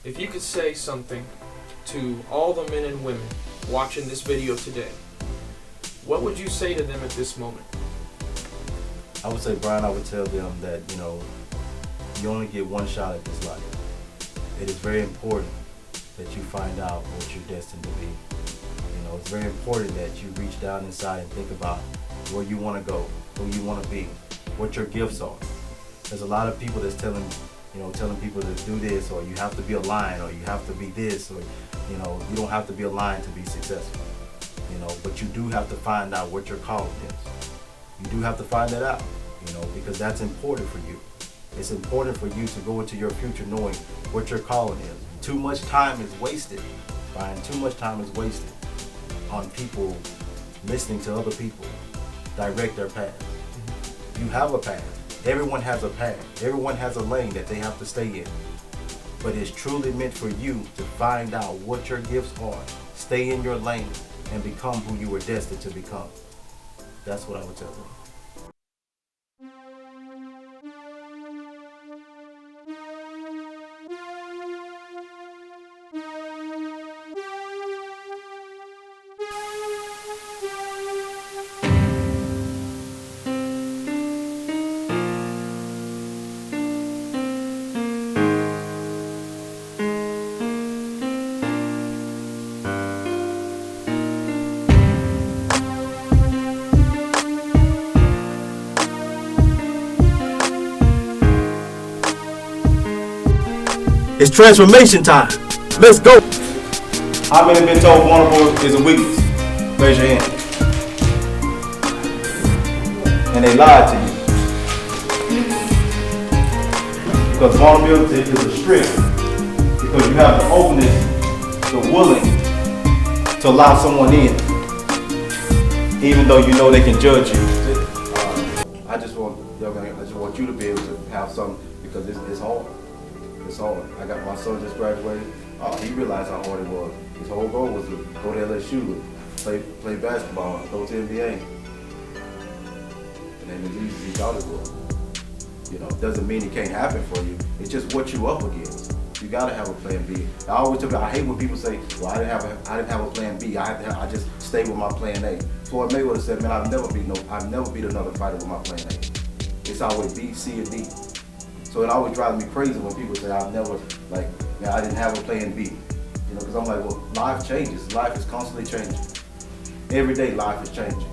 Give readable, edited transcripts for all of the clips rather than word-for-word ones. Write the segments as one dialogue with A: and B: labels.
A: If you could say something to all the men and women watching this video today, what would you say to them at this moment?
B: I would say, Brian, I would tell them that, you only get one shot at this life. It is very important that you find out what you're destined to be. It's very important that you reach down inside and think about where you want to go, who you want to be, what your gifts are. There's a lot of people that's telling people to do this, or you have to be a lion, or you have to be this, or you don't have to be a lion to be successful. But you do have to find out what your calling is. You do have to find that out, because that's important for you. It's important for you to go into your future knowing what your calling is. Too much time is wasted, Brian. Too much time is wasted on people listening to other people direct their path. You have a path. Everyone has a path. Everyone has a lane that they have to stay in. But it's truly meant for you to find out what your gifts are, stay in your lane, and become who you were destined to become. That's what I would tell them. It's transformation time. Let's go. How many have been told vulnerable is a weakness? Raise your hand. And they lied to you. Because vulnerability is a strength. Because you have the openness, the willing to allow someone in, even though you know they can judge you. I just want you to be able to have something, because it's hard. It's hard. I got my son just graduated. He realized how hard it was. His whole goal was to go to LSU, play basketball, go to NBA. And then as easy as he thought it was. It doesn't mean it can't happen for you. It's just what you up against. You gotta have a plan B. I hate when people say, "Well, I didn't have a plan B. I just stayed with my plan A." Floyd Mayweather said, "Man, I've never beat another fighter with my plan A. It's always B, C, and D." So it always drives me crazy when people say, I didn't have a plan B. Because I'm like, well, life changes. Life is constantly changing. Every day, life is changing.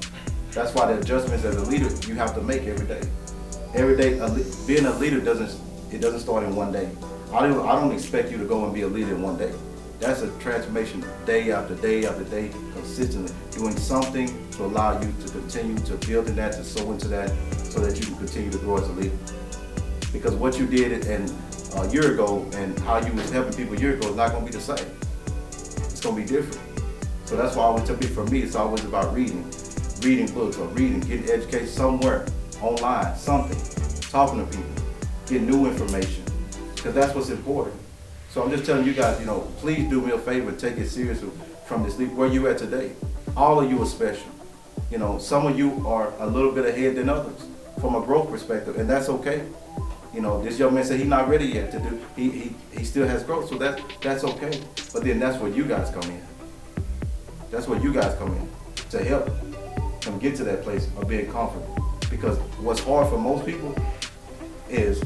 B: That's why the adjustments as a leader you have to make every day. Every day, being a leader doesn't start in one day. I don't expect you to go and be a leader in one day. That's a transformation day after day after day, consistently doing something to allow you to continue to build in that, to sow into that, so that you can continue to grow as a leader. Because what you did a year ago and how you was helping people a year ago is not going to be the same. It's going to be different. So that's why I always tell people, for me, it's always about reading books, or getting education somewhere, online, something, talking to people, getting new information, because that's what's important. So I'm just telling you guys, please do me a favor and take it seriously from this leap. Where you at today? All of you are special. Some of you are a little bit ahead than others from a growth perspective, and that's okay. This young man said he's not ready yet to do. He still has growth, so that's okay. But then that's where you guys come in. That's where you guys come in to help them get to that place of being confident. Because what's hard for most people is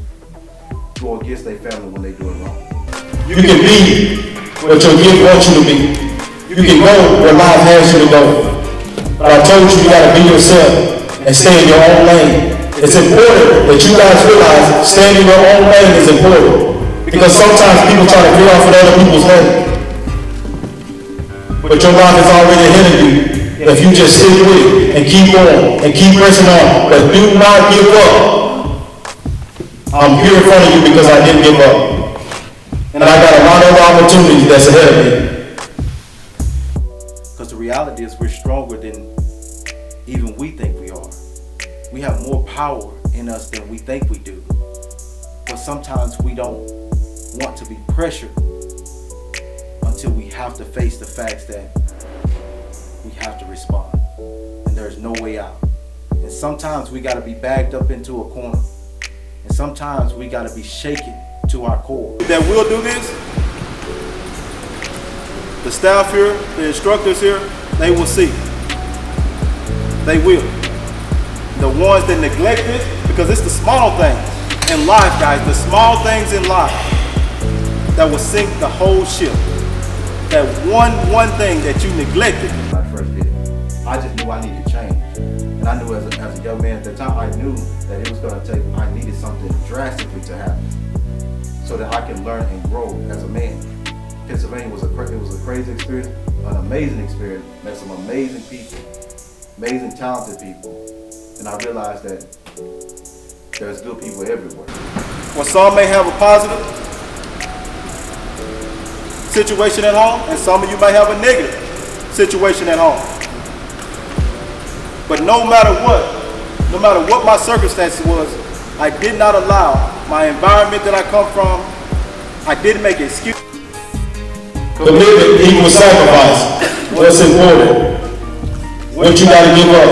B: go against their family when they do it wrong.
C: You can be what your gift wants you to be. You can go where life has you to go. But I told you gotta be yourself and stay in your own lane. It's important that you guys realize staying in your own lane is important, because sometimes people try to get off in other people's lane. But your life is already ahead of you if you just stick with it and keep on and keep pressing on. But do not give up. I'm here in front of you because I didn't give up. And I got a lot of opportunities that's ahead of me.
B: Because the reality is we're stronger than even we think we are. We have more power in us than we think we do. But sometimes we don't want to be pressured until we have to face the facts that we have to respond. And there's no way out. And sometimes we got to be backed up into a corner. And sometimes we got to be shaken to our core. That will do this,
D: The staff here, the instructors here, they will see. They will. The ones that neglect it, because it's the small things in life, guys, the small things in life that will sink the whole ship. That one thing that you neglected.
B: When I first did it, I just knew I needed change. And I knew as a young man at the time, I knew that it was gonna take, I needed something drastically to happen so that I can learn and grow as a man. Pennsylvania was a crazy experience, an amazing experience, met some amazing people, amazing talented people. And I realized that there's good people everywhere.
D: Well, some may have a positive situation at home, and some of you may have a negative situation at home. But no matter what my circumstances was, I did not allow my environment that I come from, I didn't make excuses.
C: Commitment equals sacrifice. What's important? What you gotta give up.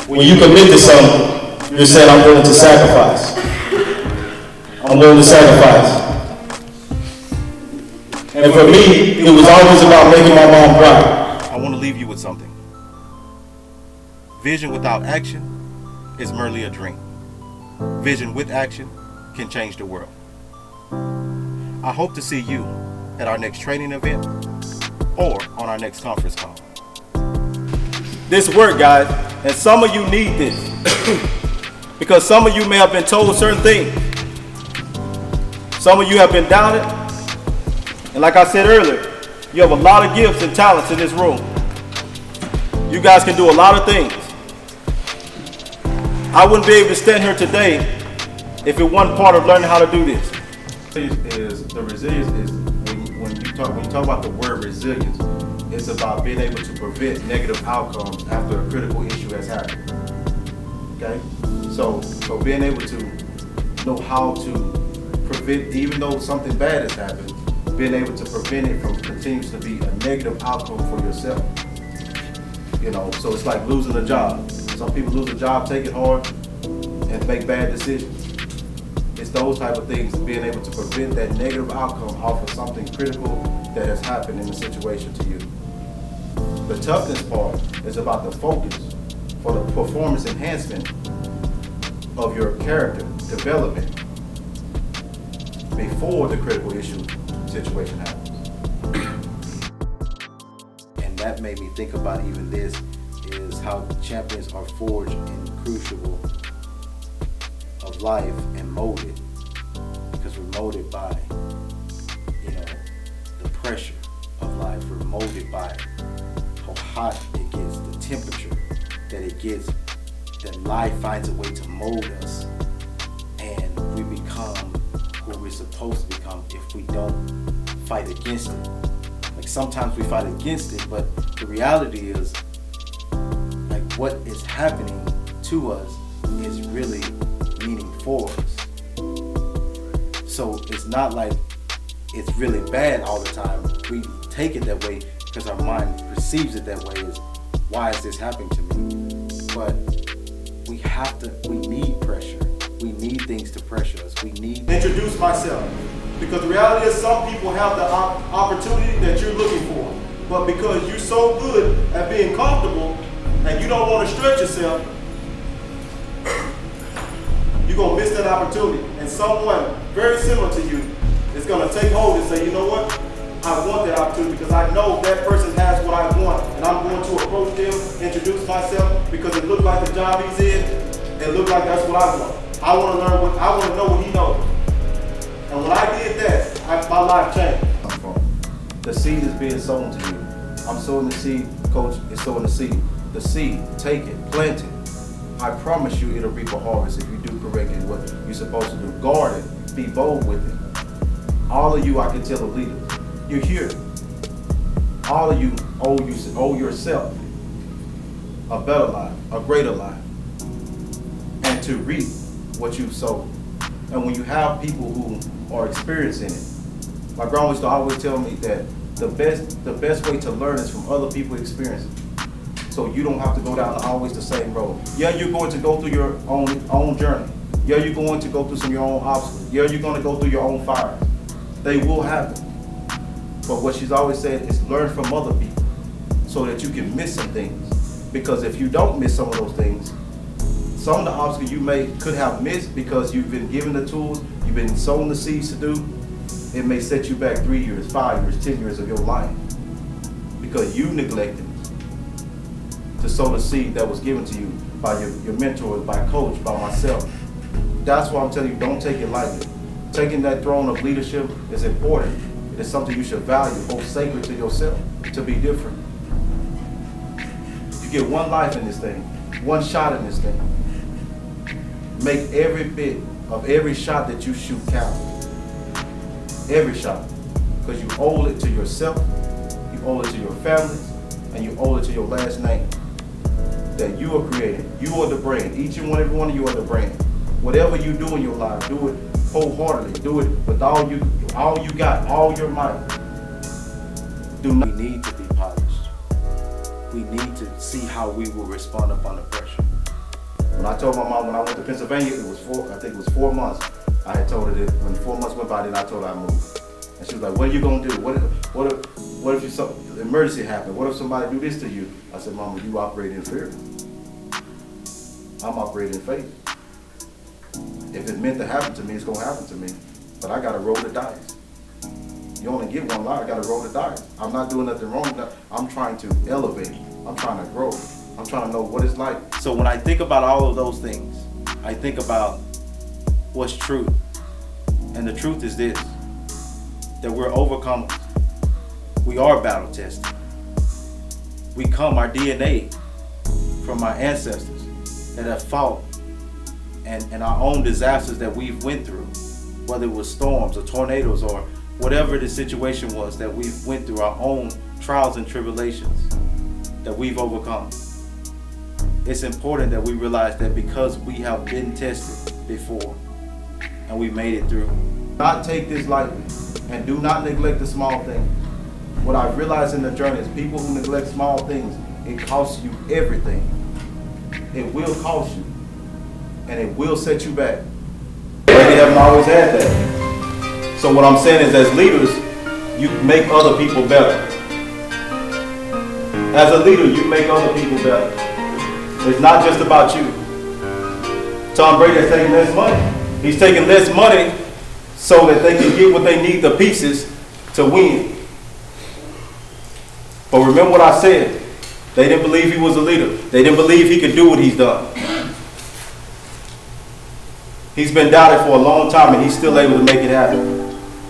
C: When you commit to something, you're saying, I'm willing to sacrifice. I'm willing to sacrifice. And for me, it was always about making my mom proud.
D: I want to leave you with something. Vision without action is merely a dream. Vision with action can change the world. I hope to see you at our next training event or on our next conference call. This work, guys, and some of you need this because some of you may have been told certain things. Some of you have been doubted. And like I said earlier, you have a lot of gifts and talents in this room. You guys can do a lot of things. I wouldn't be able to stand here today if it wasn't part of learning how to do this.
B: The resilience is when you talk about the word resilience, it's about being able to prevent negative outcomes after a critical issue has happened. Okay? So being able to know how to prevent, even though something bad has happened, being able to prevent it from continuing to be a negative outcome for yourself. You know, so it's like losing a job. Some people lose a job, take it hard, and make bad decisions. It's those type of things, being able to prevent that negative outcome off of something critical that has happened in the situation to you. The toughness part is about the focus for the performance enhancement of your character development before the critical issue situation happens.
E: And that made me think about even this, is how champions are forged in the crucible of life and molded, because we're molded by, the pressure of life. We're molded by how hot it gets, the temperature that it gets, that life finds a way to mold us, and we become who we're supposed to become if we don't fight against it. Like sometimes we fight against it, but the reality is, like, what is happening to us is really meaning for us. So it's not like it's really bad all the time. We take it that way because our mind perceives it that way, is why is this happening to me? But we need pressure. We need things to pressure us. We need.
D: Introduce myself. Because the reality is some people have the opportunity that you're looking for. But because you're so good at being comfortable and you don't want to stretch yourself, you're going to miss that opportunity. And someone very similar to you is going to take hold and say, you know what? I want that opportunity because I know that person has what I want. And I'm going to approach them, introduce myself, because it looked like the job he's in. It looked like that's what I want. I want to learn I want to know what he knows. And when I did that, my life changed.
B: The seed is being sown to you. I'm sowing the seed, Coach is sowing the seed. The seed, take it, plant it. I promise you it'll reap a harvest if you do correctly what you're supposed to do. Guard it, be bold with it. All of you, I can tell the leaders, you're here. All of you owe yourself a better life, a greater life, and to reap what you've sown. And when you have people who are experiencing it, my grandma used to always tell me that the best way to learn is from other people's experiences. So you don't have to go down always the same road. Yeah, you're going to go through your own journey. Yeah, you're going to go through some of your own obstacles. Yeah, you're going to go through your own fires. They will happen. But what she's always said is learn from other people so that you can miss some things. Because if you don't miss some of those things, some of the obstacles you could have missed because you've been given the tools, you've been sown the seeds to do, it may set you back 3 years, 5 years, 10 years of your life. Because you neglected to sow the seed that was given to you by your mentors, by coach, by myself. That's why I'm telling you, don't take it lightly. Taking that throne of leadership is important. It is something you should value, hold sacred to yourself, to be different. You get one life in this thing, one shot in this thing. Make every bit of every shot that you shoot count. Every shot. Because you owe it to yourself, you owe it to your family, and you owe it to your last name. That you are created. You are the brand. Each and every one of you are the brand. Whatever you do in your life, do it wholeheartedly. Do it with all you got, all your might.
E: We need to be polished. We need to see how we will respond up under pressure.
B: When I told my mom when I went to Pennsylvania, it was 4 months. I had told her that when 4 months went by, then I told her I moved. And she was like, what are you gonna do? What if some emergency happened? What if somebody do this to you? I said, Mama, you operate in fear. I'm operating in faith. If it's meant to happen to me, it's gonna happen to me. But I gotta roll the dice. You only get one life, I gotta roll the dice. I'm not doing nothing wrong. I'm trying to elevate. I'm trying to grow. I'm trying to know what it's like.
E: So when I think about all of those things, I think about what's true. And the truth is this, that we're overcomers. We are battle tested. We come, our DNA, from our ancestors that have fought and our own disasters that we've went through, whether it was storms or tornadoes or whatever the situation was that we've went through, our own trials and tribulations that we've overcome. It's important that we realize that because we have been tested before and we made it through.
B: Not take this lightly and do not neglect the small things. What I've realized in the journey is people who neglect small things, it costs you everything. It will cost you and it will set you back. They haven't always had that. So what I'm saying is as leaders, you make other people better. As a leader, you make other people better. It's not just about you. Tom Brady is taking less money. He's taking less money so that they can get what they need, the pieces, to win. But remember what I said. They didn't believe he was a leader. They didn't believe he could do what he's done. He's been doubted for a long time and he's still able to make it happen.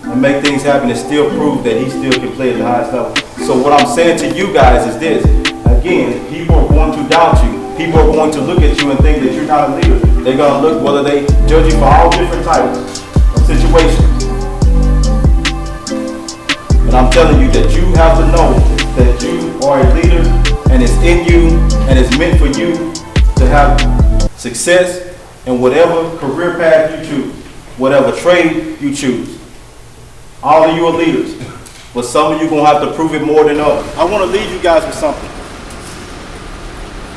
B: And make things happen and still prove that he still can play at the highest level. So what I'm saying to you guys is this. Again, people are going to doubt you. People are going to look at you and think that you're not a leader. They're going to look, whether they judge you for all different types of situations. But I'm telling you that you have to know that you are a leader and it's in you and it's meant for you to have success in whatever career path you choose, whatever trade you choose. All of you are leaders, but some of you are going to have to prove it more than others. I want to leave you guys with something.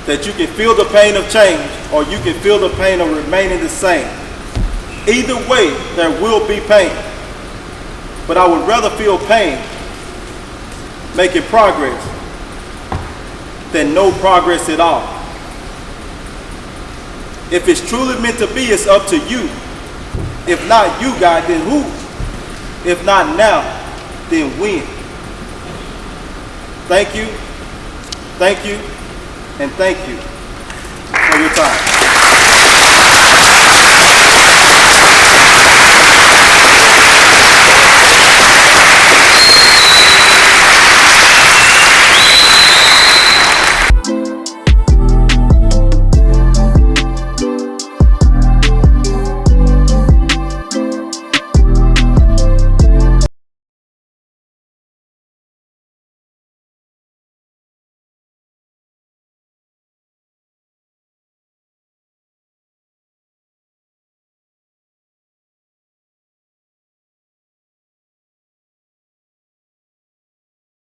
B: That you can feel the pain of change or you can feel the pain of remaining the same. Either way, there will be pain. But I would rather feel pain making progress than no progress at all. If it's truly meant to be, it's up to you. If not you, God, then who? If not now, then when? Thank you, and thank you for your time.